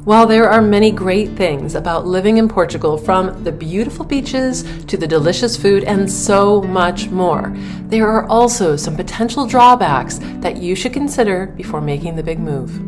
While there are many great things about living in Portugal, from the beautiful beaches to the delicious food and so much more, there are also some potential drawbacks that you should consider before making the big move.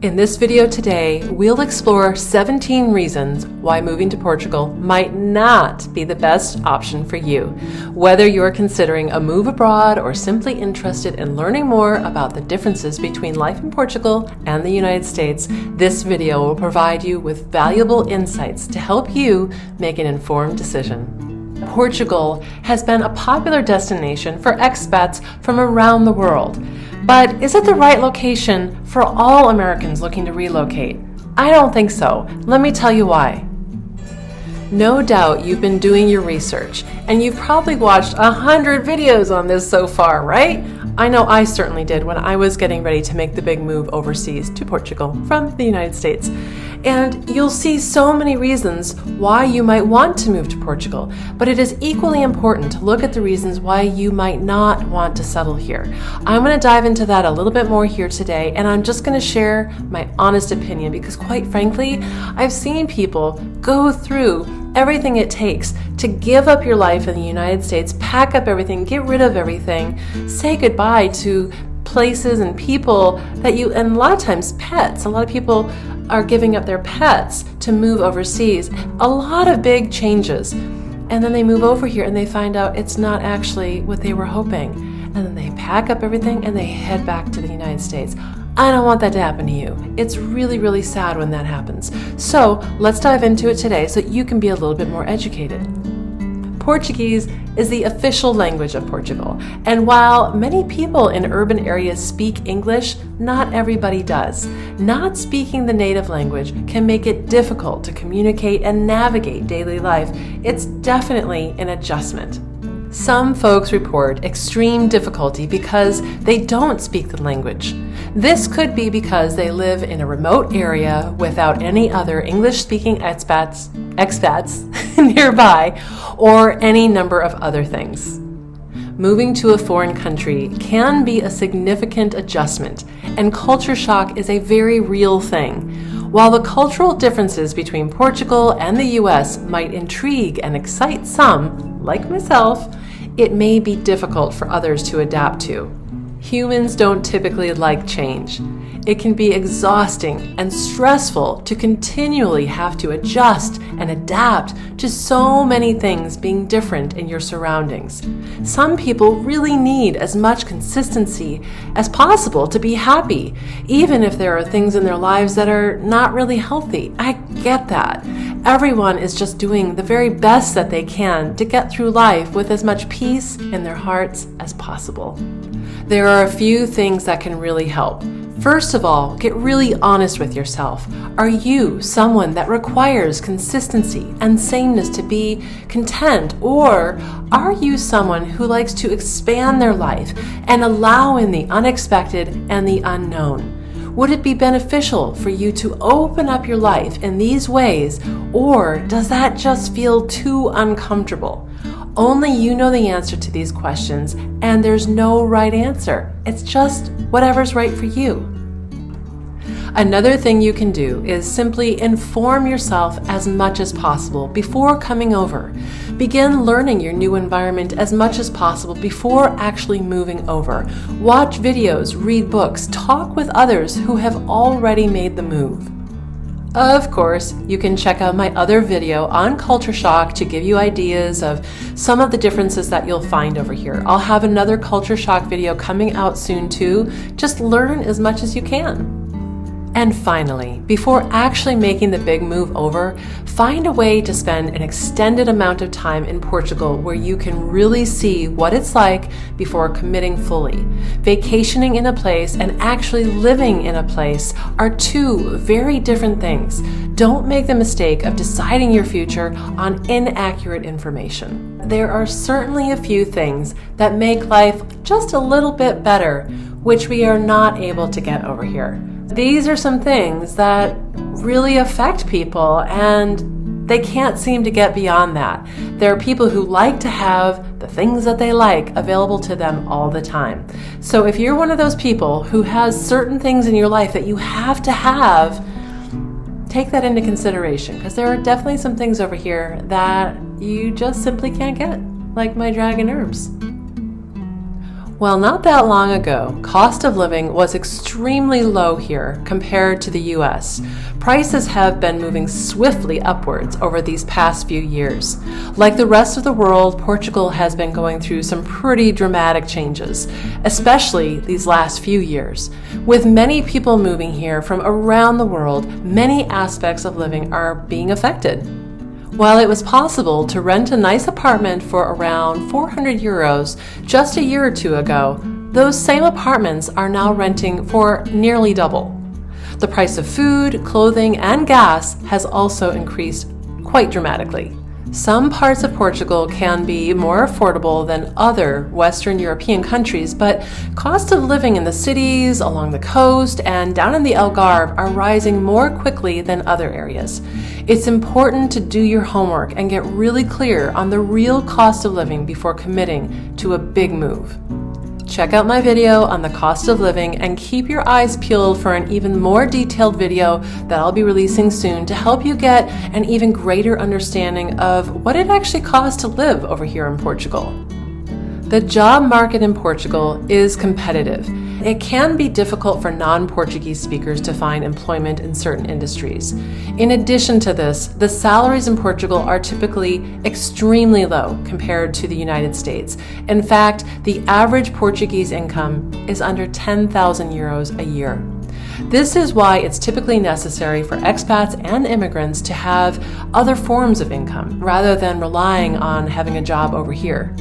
In this video today, we'll explore 17 reasons why moving to Portugal might not be the best option for you. Whether you're considering a move abroad or simply interested in learning more about the differences between life in Portugal and the United States, this video will provide you with valuable insights to help you make an informed decision. Portugal has been a popular destination for expats from around the world. But is it the right location for all Americans looking to relocate? I don't think so. Let me tell you why. No doubt you've been doing your research, and you've probably watched 100 videos on this so far, right? I know I certainly did when I was getting ready to make the big move overseas to Portugal from the United States. And you'll see so many reasons why you might want to move to Portugal, but it is equally important to look at the reasons why you might not want to settle here. I'm going to dive into that a little bit more here today, and I'm just going to share my honest opinion because, quite frankly, I've seen people go through everything it takes to give up your life in the United States, pack up everything, get rid of everything, say goodbye to places and people that you, and a lot of times pets. A lot of people are giving up their pets to move overseas. A lot of big changes. And then they move over here and they find out it's not actually what they were hoping. And then they pack up everything and they head back to the United States. I don't want that to happen to you. It's really, really sad when that happens. So let's dive into it today so you can be a little bit more educated. Portuguese is the official language of Portugal, and while many people in urban areas speak English, not everybody does. Not speaking the native language can make it difficult to communicate and navigate daily life. It's definitely an adjustment. Some folks report extreme difficulty because they don't speak the language. This could be because they live in a remote area without any other English-speaking expats nearby, or any number of other things. Moving to a foreign country can be a significant adjustment, and culture shock is a very real thing. While the cultural differences between Portugal and the US might intrigue and excite some, like myself, it may be difficult for others to adapt to. Humans don't typically like change. It can be exhausting and stressful to continually have to adjust and adapt to so many things being different in your surroundings. Some people really need as much consistency as possible to be happy, even if there are things in their lives that are not really healthy. I get that. Everyone is just doing the very best that they can to get through life with as much peace in their hearts as possible. There are a few things that can really help. First of all, get really honest with yourself. Are you someone that requires consistency and sameness to be content, or are you someone who likes to expand their life and allow in the unexpected and the unknown? Would it be beneficial for you to open up your life in these ways, or does that just feel too uncomfortable? Only you know the answer to these questions, and there's no right answer. It's just whatever's right for you. Another thing you can do is simply inform yourself as much as possible before coming over. Begin learning your new environment as much as possible before actually moving over. Watch videos, read books, talk with others who have already made the move. Of course, you can check out my other video on culture shock to give you ideas of some of the differences that you'll find over here. I'll have another culture shock video coming out soon too. Just learn as much as you can. And finally, before actually making the big move over, find a way to spend an extended amount of time in Portugal where you can really see what it's like before committing fully. Vacationing in a place and actually living in a place are two very different things. Don't make the mistake of deciding your future on inaccurate information. There are certainly a few things that make life just a little bit better, which we are not able to get over here. These are some things that really affect people, and they can't seem to get beyond that. There are people who like to have the things that they like available to them all the time. So if you're one of those people who has certain things in your life that you have to have, take that into consideration, because there are definitely some things over here that you just simply can't get, like my dragon herbs. Well, not that long ago, cost of living was extremely low here compared to the US. Prices have been moving swiftly upwards over these past few years. Like the rest of the world, Portugal has been going through some pretty dramatic changes, especially these last few years. With many people moving here from around the world, many aspects of living are being affected. While it was possible to rent a nice apartment for around 400 euros just a year or two ago, those same apartments are now renting for nearly double. The price of food, clothing, and gas has also increased quite dramatically. Some parts of Portugal can be more affordable than other Western European countries, but cost of living in the cities, along the coast, and down in the Algarve are rising more quickly than other areas. It's important to do your homework and get really clear on the real cost of living before committing to a big move. Check out my video on the cost of living and keep your eyes peeled for an even more detailed video that I'll be releasing soon to help you get an even greater understanding of what it actually costs to live over here in Portugal. The job market in Portugal is competitive. It can be difficult for non-Portuguese speakers to find employment in certain industries. In addition to this, the salaries in Portugal are typically extremely low compared to the United States. In fact, the average Portuguese income is under 10,000 euros a year. This is why it's typically necessary for expats and immigrants to have other forms of income rather than relying on having a job over here.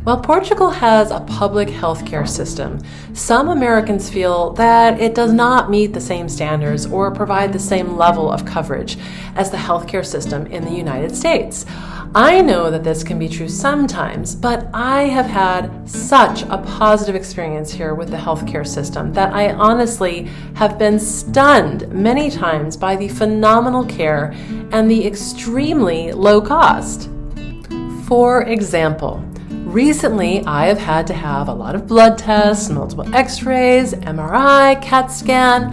While Portugal has a public healthcare system, some Americans feel that it does not meet the same standards or provide the same level of coverage as the healthcare system in the United States. I know that this can be true sometimes, but I have had such a positive experience here with the healthcare system that I honestly have been stunned many times by the phenomenal care and the extremely low cost. For example, recently, I have had to have a lot of blood tests, multiple x-rays, MRI, CAT scan,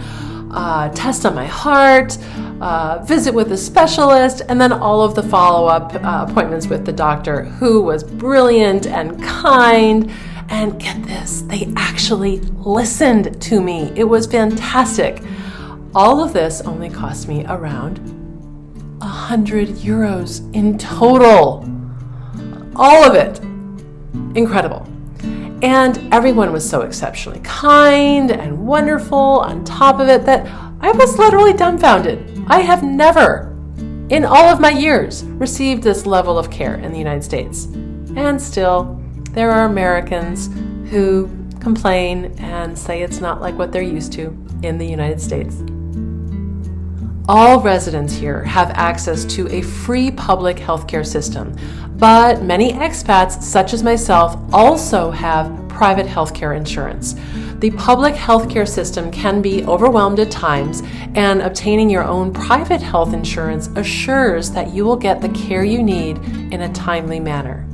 test on my heart, visit with a specialist, and then all of the follow-up appointments with the doctor, who was brilliant and kind. And get this, they actually listened to me. It was fantastic. All of this only cost me around 100 euros in total. All of it. Incredible. And everyone was so exceptionally kind and wonderful on top of it that I was literally dumbfounded. I have never, in all of my years, received this level of care in the United States. And still, there are Americans who complain and say it's not like what they're used to in the United States. All residents here have access to a free public healthcare system, but many expats, such as myself, also have private healthcare insurance. The public healthcare system can be overwhelmed at times, and obtaining your own private health insurance assures that you will get the care you need in a timely manner.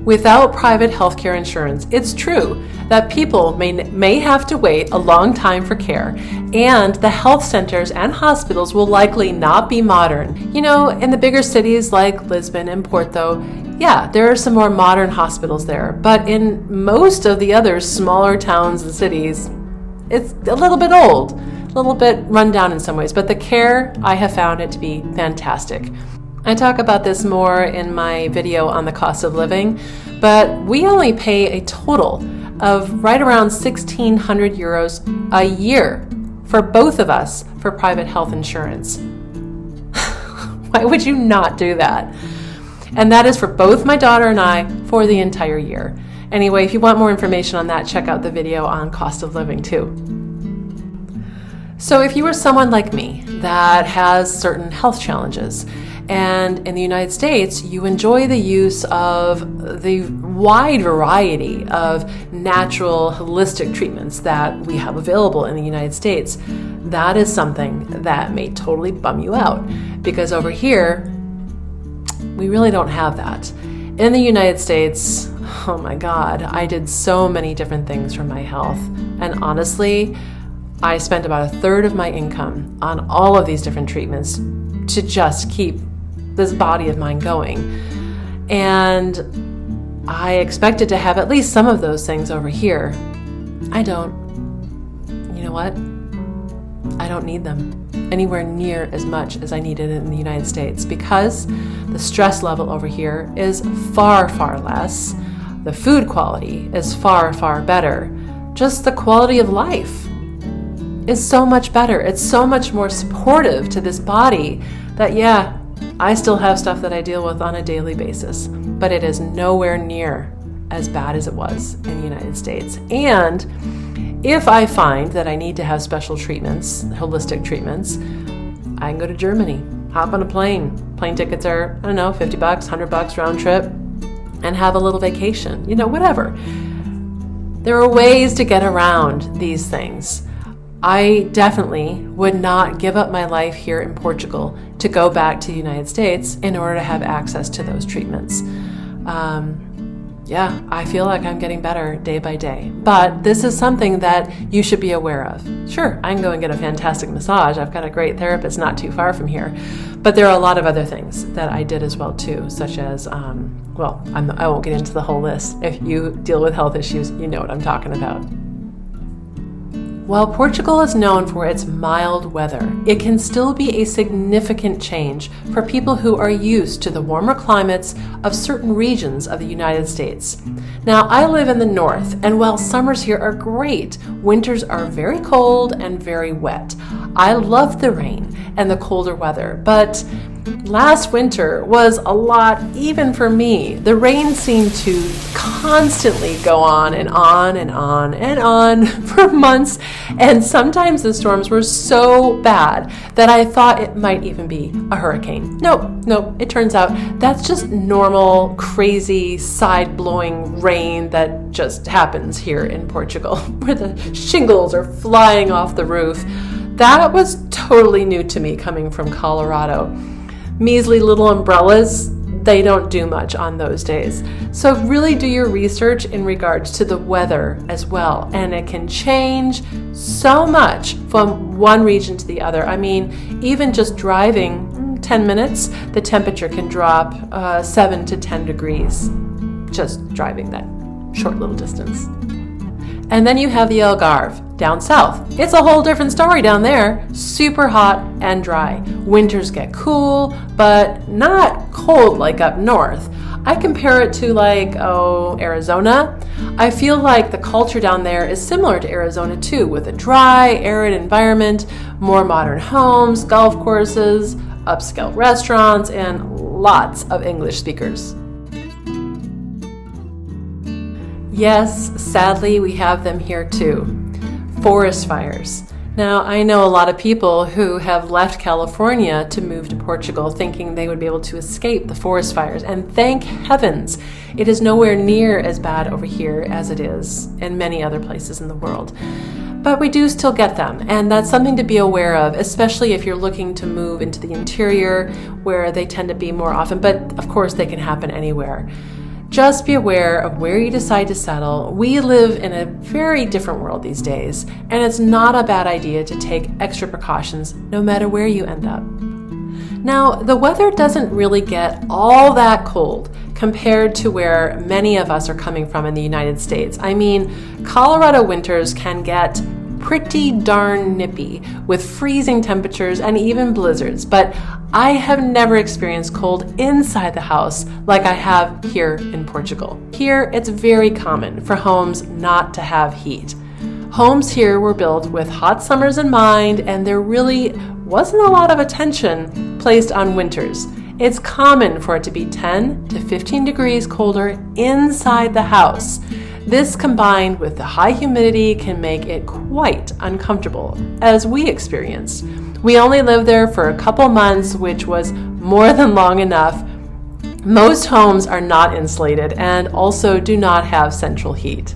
Without private healthcare insurance, it's true that people may have to wait a long time for care, and the health centers and hospitals will likely not be modern. You know, in the bigger cities like Lisbon and Porto, yeah, there are some more modern hospitals there, but in most of the other smaller towns and cities, it's a little bit old, a little bit run down in some ways, but the care, I have found it to be fantastic. I talk about this more in my video on the cost of living, but we only pay a total of right around 1,600 euros a year for both of us for private health insurance. Why would you not do that? And that is for both my daughter and I for the entire year. Anyway, if you want more information on that, check out the video on cost of living too. So if you are someone like me that has certain health challenges, and in the United States, you enjoy the use of the wide variety of natural, holistic treatments that we have available in the United States, that is something that may totally bum you out, because over here, we really don't have that. In the United States, oh my God, I did so many different things for my health, and honestly, I spent about a third of my income on all of these different treatments to just keep this body of mine going. And I expected to have at least some of those things over here. I don't. You know what? I don't need them anywhere near as much as I needed in the United States because the stress level over here is far, far less. The food quality is far, far better. Just the quality of life is so much better. It's so much more supportive to this body that, yeah, I still have stuff that I deal with on a daily basis, but it is nowhere near as bad as it was in the United States. And if I find that I need to have special treatments, holistic treatments, I can go to Germany, hop on a plane. Plane tickets are, I don't know, $50, $100 round trip, and have a little vacation, whatever. There are ways to get around these things. I definitely would not give up my life here in Portugal to go back to the United States in order to have access to those treatments. I feel like I'm getting better day by day. But this is something that you should be aware of. Sure, I can go and get a fantastic massage. I've got a great therapist not too far from here. But there are a lot of other things that I did as well too, such as, I won't get into the whole list. If you deal with health issues, you know what I'm talking about. While Portugal is known for its mild weather, it can still be a significant change for people who are used to the warmer climates of certain regions of the United States. Now, I live in the north, and while summers here are great, winters are very cold and very wet. I love the rain and the colder weather, but last winter was a lot even for me. The rain seemed to constantly go on and on and on and on for months, and sometimes the storms were so bad that I thought it might even be a hurricane. Nope, it turns out that's just normal, crazy, side-blowing rain that just happens here in Portugal, where the shingles are flying off the roof. That was totally new to me coming from Colorado. Measly little umbrellas, they don't do much on those days. So really do your research in regards to the weather as well. And it can change so much from one region to the other. I mean, even just driving 10 minutes, the temperature can drop 7 to 10 degrees, just driving that short little distance. And then you have the Algarve down south. It's a whole different story down there. Super hot and dry. Winters get cool, but not cold like up north. I compare it to Arizona. I feel like the culture down there is similar to Arizona too, with a dry, arid environment, more modern homes, golf courses, upscale restaurants, and lots of English speakers. Yes, sadly, we have them here too. Forest fires. Now, I know a lot of people who have left California to move to Portugal thinking they would be able to escape the forest fires, and thank heavens it is nowhere near as bad over here as it is in many other places in the world. But we do still get them, and that's something to be aware of, especially if you're looking to move into the interior where they tend to be more often, but of course they can happen anywhere. Just be aware of where you decide to settle. We live in a very different world these days, and it's not a bad idea to take extra precautions no matter where you end up. Now, the weather doesn't really get all that cold compared to where many of us are coming from in the United States. I mean, Colorado winters can get pretty darn nippy with freezing temperatures and even blizzards, but I have never experienced cold inside the house like I have here in Portugal. Here, it's very common for homes not to have heat. Homes here were built with hot summers in mind, and there really wasn't a lot of attention placed on winters. It's common for it to be 10 to 15 degrees colder inside the house. This combined with the high humidity can make it quite uncomfortable, as we experienced. We only lived there for a couple months, which was more than long enough. Most homes are not insulated and also do not have central heat.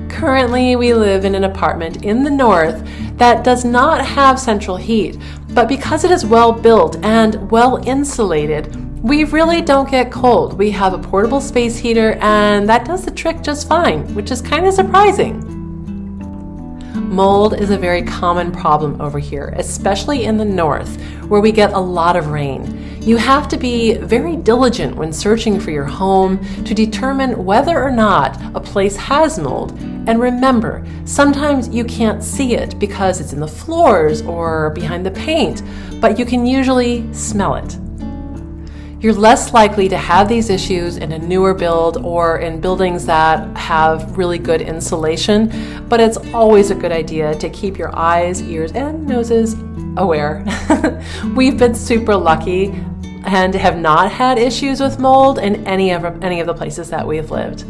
Currently, we live in an apartment in the north that does not have central heat, but because it is well built and well insulated, we really don't get cold. We have a portable space heater, and that does the trick just fine, which is kind of surprising. Mold is a very common problem over here, especially in the north, where we get a lot of rain. You have to be very diligent when searching for your home to determine whether or not a place has mold. And remember, sometimes you can't see it because it's in the floors or behind the paint, but you can usually smell it. You're less likely to have these issues in a newer build or in buildings that have really good insulation, but it's always a good idea to keep your eyes, ears, and noses aware. We've been super lucky and have not had issues with mold in any of the places that we've lived.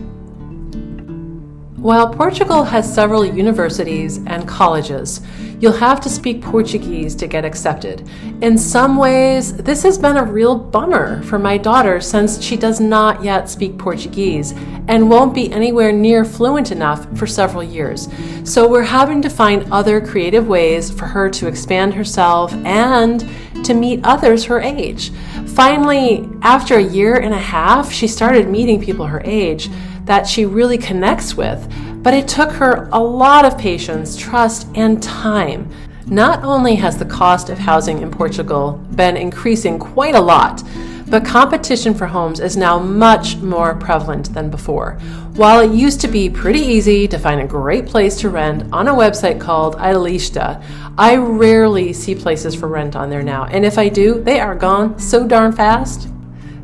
While Portugal has several universities and colleges, you'll have to speak Portuguese to get accepted. In some ways, this has been a real bummer for my daughter since she does not yet speak Portuguese and won't be anywhere near fluent enough for several years. So we're having to find other creative ways for her to expand herself and to meet others her age. Finally, after a year and a half, she started meeting people her age that she really connects with, but it took her a lot of patience, trust, and time. Not only has the cost of housing in Portugal been increasing quite a lot, but competition for homes is now much more prevalent than before. While it used to be pretty easy to find a great place to rent on a website called Alista, I rarely see places for rent on there now, and if I do, they are gone so darn fast.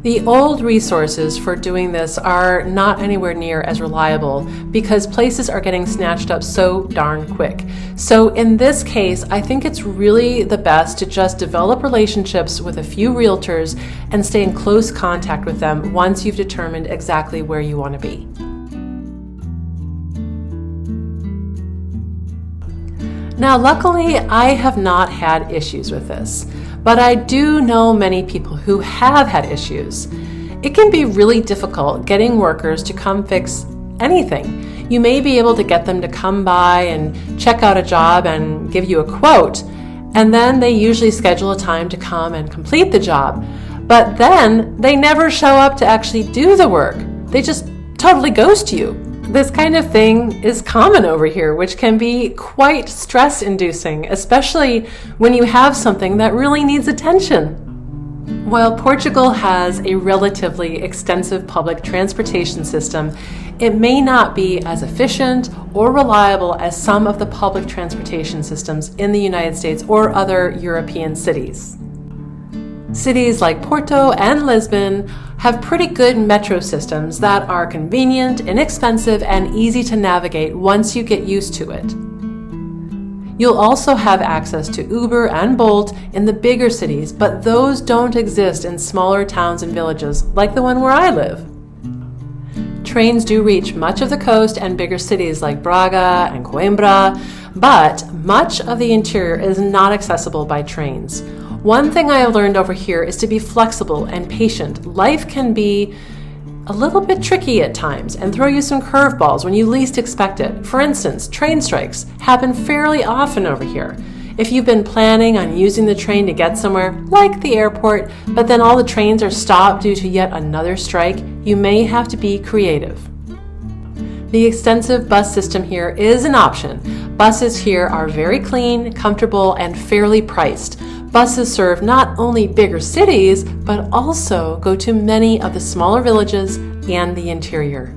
The old resources for doing this are not anywhere near as reliable because places are getting snatched up so darn quick. So in this case, I think it's really the best to just develop relationships with a few realtors and stay in close contact with them once you've determined exactly where you want to be. Now, luckily, I have not had issues with this. But I do know many people who have had issues. It can be really difficult getting workers to come fix anything. You may be able to get them to come by and check out a job and give you a quote, and then they usually schedule a time to come and complete the job. But then they never show up to actually do the work. They just totally ghost you. This kind of thing is common over here, which can be quite stress-inducing, especially when you have something that really needs attention. While Portugal has a relatively extensive public transportation system, it may not be as efficient or reliable as some of the public transportation systems in the United States or other European cities. Cities like Porto and Lisbon have pretty good metro systems that are convenient, inexpensive, and easy to navigate once you get used to it. You'll also have access to Uber and Bolt in the bigger cities, but those don't exist in smaller towns and villages like the one where I live. Trains do reach much of the coast and bigger cities like Braga and Coimbra, but much of the interior is not accessible by trains. One thing I have learned over here is to be flexible and patient. Life can be a little bit tricky at times and throw you some curveballs when you least expect it. For instance, train strikes happen fairly often over here. If you've been planning on using the train to get somewhere, like the airport, but then all the trains are stopped due to yet another strike, you may have to be creative. The extensive bus system here is an option. Buses here are very clean, comfortable, and fairly priced. Buses serve not only bigger cities, but also go to many of the smaller villages and the interior.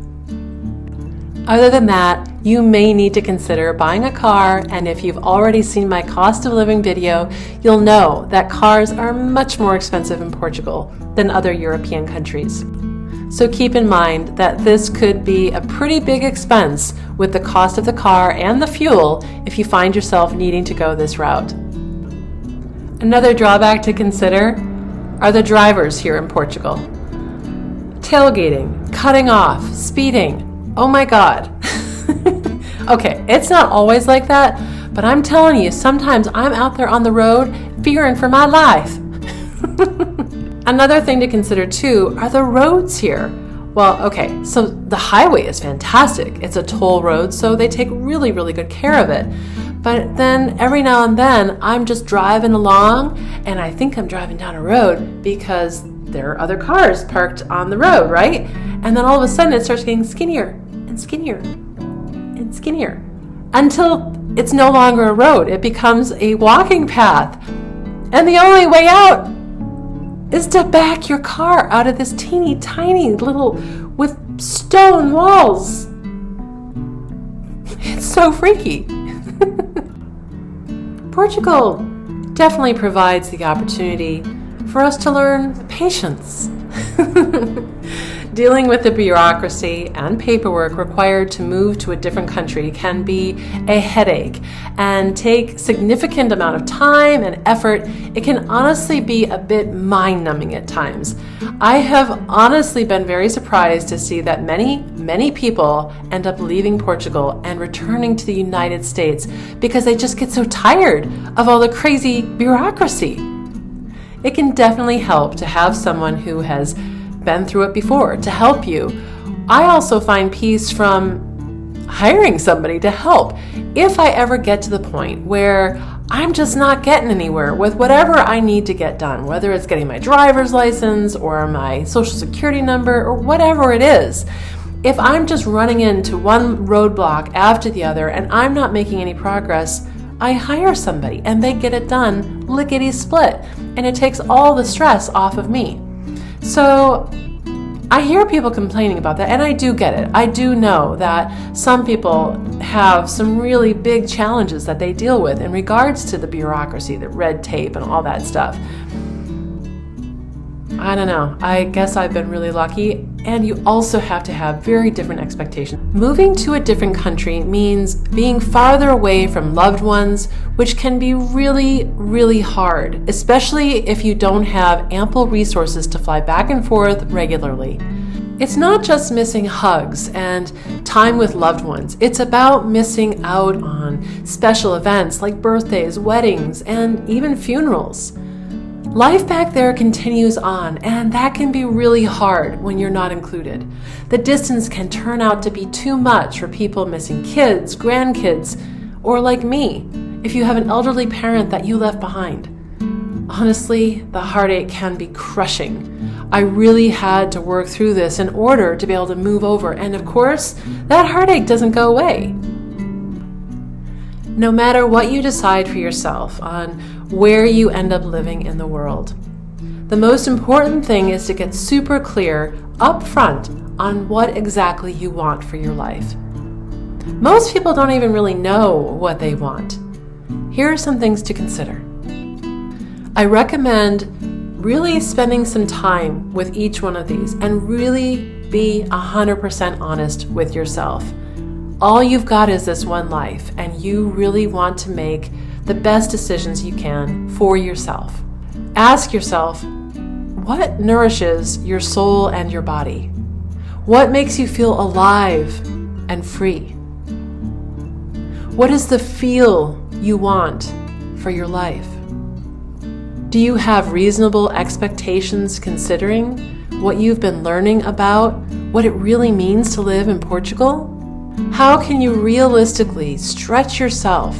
Other than that, you may need to consider buying a car, and if you've already seen my cost of living video, you'll know that cars are much more expensive in Portugal than other European countries. So keep in mind that this could be a pretty big expense with the cost of the car and the fuel if you find yourself needing to go this route. Another drawback to consider are the drivers here in Portugal. Tailgating, cutting off, speeding. Oh my God. Okay, it's not always like that, but I'm telling you, sometimes I'm out there on the road fearing for my life. Another thing to consider too are the roads here. Well, okay, so the highway is fantastic. It's a toll road, so they take really, really good care of it. But then every now and then I'm just driving along and I think I'm driving down a road because there are other cars parked on the road, right? And then all of a sudden it starts getting skinnier and skinnier and skinnier. until it's no longer a road. It becomes a walking path. And the only way out is to back your car out of this teeny tiny little with stone walls. It's so freaky. Portugal definitely provides the opportunity for us to learn patience. Dealing with the bureaucracy and paperwork required to move to a different country can be a headache and take significant amount of time and effort. It can honestly be a bit mind-numbing at times. I have honestly been very surprised to see that many people end up leaving Portugal and returning to the United States because they just get so tired of all the crazy bureaucracy. It can definitely help to have someone who has been through it before to help you. I also find peace from hiring somebody to help if I ever get to the point where I'm just not getting anywhere with whatever I need to get done, whether it's getting my driver's license or my social security number or whatever it is. If I'm just running into one roadblock after the other and I'm not making any progress, I hire somebody and they get it done lickety split, and it takes all the stress off of me. So I hear people complaining about that, and I do get it. I do know that some people have some really big challenges that they deal with in regards to the bureaucracy, the red tape, and all that stuff. I don't know. I guess I've been really lucky, and you also have to have very different expectations. Moving to a different country means being farther away from loved ones, which can be really, really hard, especially if you don't have ample resources to fly back and forth regularly. It's not just missing hugs and time with loved ones. It's about missing out on special events like birthdays, weddings, and even funerals. Life back there continues on, and that can be really hard when you're not included. The distance can turn out to be too much for people missing kids, grandkids, or like me, if you have an elderly parent that you left behind. Honestly, the heartache can be crushing. I really had to work through this in order to be able to move over, and of course, that heartache doesn't go away. No matter what you decide for yourself on where you end up living in the world, the most important thing is to get super clear up front on what exactly you want for your life. Most people don't even really know what they want. Here are some things to consider. I recommend really spending some time with each one of these and really be 100% honest with yourself. All you've got is this one life, and you really want to make the best decisions you can for yourself. Ask yourself, what nourishes your soul and your body? What makes you feel alive and free? What is the feel you want for your life? Do you have reasonable expectations considering what you've been learning about what it really means to live in Portugal? How can you realistically stretch yourself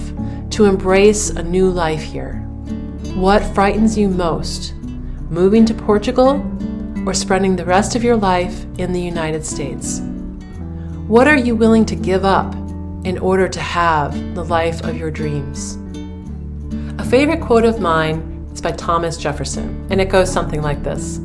to embrace a new life here? What frightens you most, moving to Portugal or spending the rest of your life in the United States? What are you willing to give up in order to have the life of your dreams? A favorite quote of mine is by Thomas Jefferson, and it goes something like this.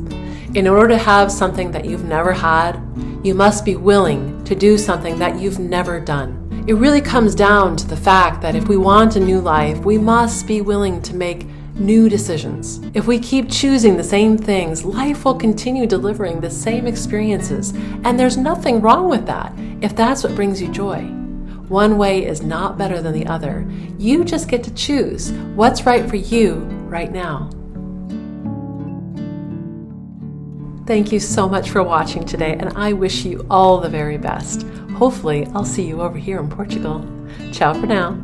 In order to have something that you've never had, you must be willing to do something that you've never done. It really comes down to the fact that if we want a new life, we must be willing to make new decisions. If we keep choosing the same things, life will continue delivering the same experiences, and there's nothing wrong with that if that's what brings you joy. One way is not better than the other. You just get to choose what's right for you right now. Thank you so much for watching today, and I wish you all the very best. Hopefully, I'll see you over here in Portugal. Ciao for now.